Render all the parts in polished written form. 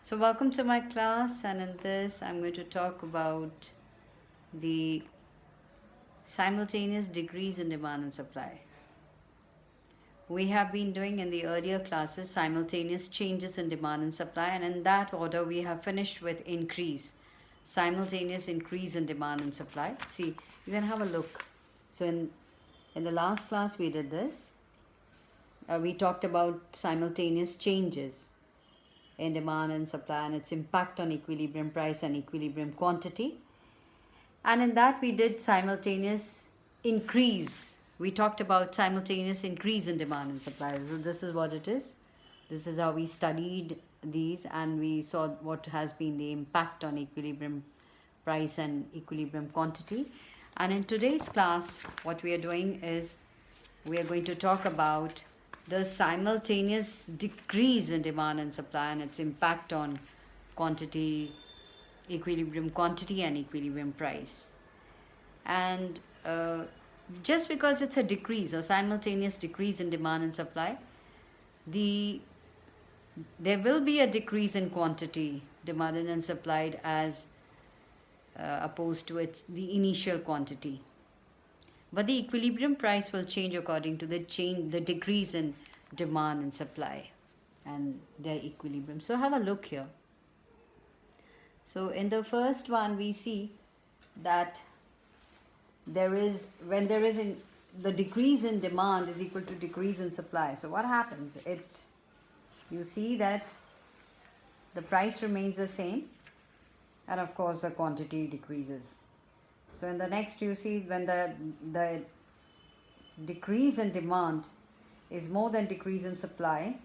So welcome to my class, and in this I'm going to talk about the simultaneous decrease in demand and supply. We have been doing in the earlier classes simultaneous changes in demand and supply, and in that order we have finished with simultaneous increase in demand and supply. See, you can have a look. So in the last class we did this. We talked about simultaneous changes in demand and supply and its impact on equilibrium price and equilibrium quantity. And in that we did simultaneous increase. We talked about simultaneous increase in demand and supply. So this is what it is. This is how we studied these, and we saw what has been the impact on equilibrium price and equilibrium quantity. And in today's class, what we are doing is we are going to talk about the simultaneous decrease in demand and supply and its impact on quantity, equilibrium quantity and equilibrium price. And just because it's a decrease or simultaneous decrease in demand and supply, there will be a decrease in quantity demanded and supplied as opposed to the initial quantity. But the equilibrium price will change according to the decrease in demand and supply and their equilibrium. So have a look here. So in the first one we see that the decrease in demand is equal to decrease in supply. So what happens? You see that the price remains the same, and of course the quantity decreases. So in the next you see when the decrease in demand is more than decrease in supply,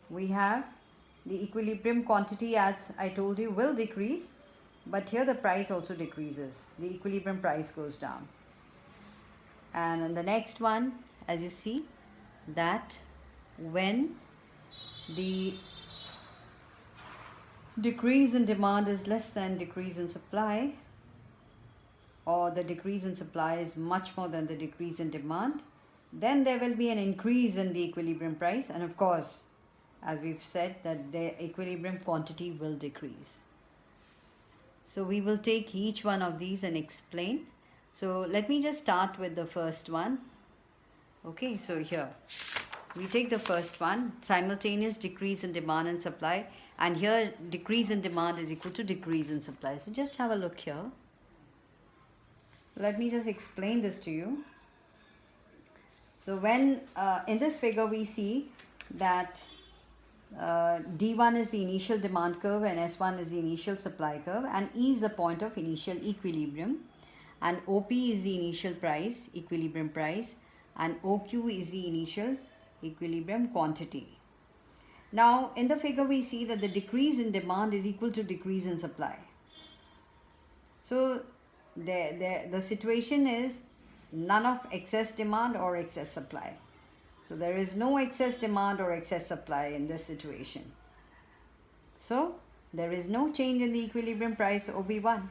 we have the equilibrium quantity, as I told you, will decrease, but here the price also decreases. The equilibrium price goes down. And in the next one, as you see, that when the decrease in demand is less than decrease in supply, or the decrease in supply is much more than the decrease in demand, then there will be an increase in the equilibrium price, and of course, as we've said, that the equilibrium quantity will decrease. So we will take each one of these and explain. So let me just start with the first one. Okay, so here we take the first one, simultaneous decrease in demand and supply, and here decrease in demand is equal to decrease in supply. So just have a look here. Let me just explain this to you. So when in this figure we see that D1 is the initial demand curve and S1 is the initial supply curve, and E is the point of initial equilibrium, and OP is the initial price, equilibrium price, and OQ is the initial equilibrium quantity. Now in the figure we see that the decrease in demand is equal to decrease in supply. So the situation is none of excess demand or excess supply. So there is no excess demand or excess supply in this situation. So there is no change in the equilibrium price OB1.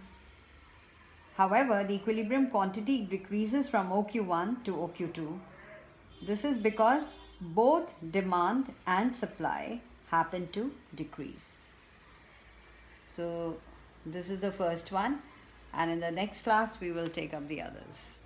However, the equilibrium quantity decreases from OQ1 to OQ2. This is because both demand and supply happen to decrease. So this is the first one, and in the next class we will take up the others.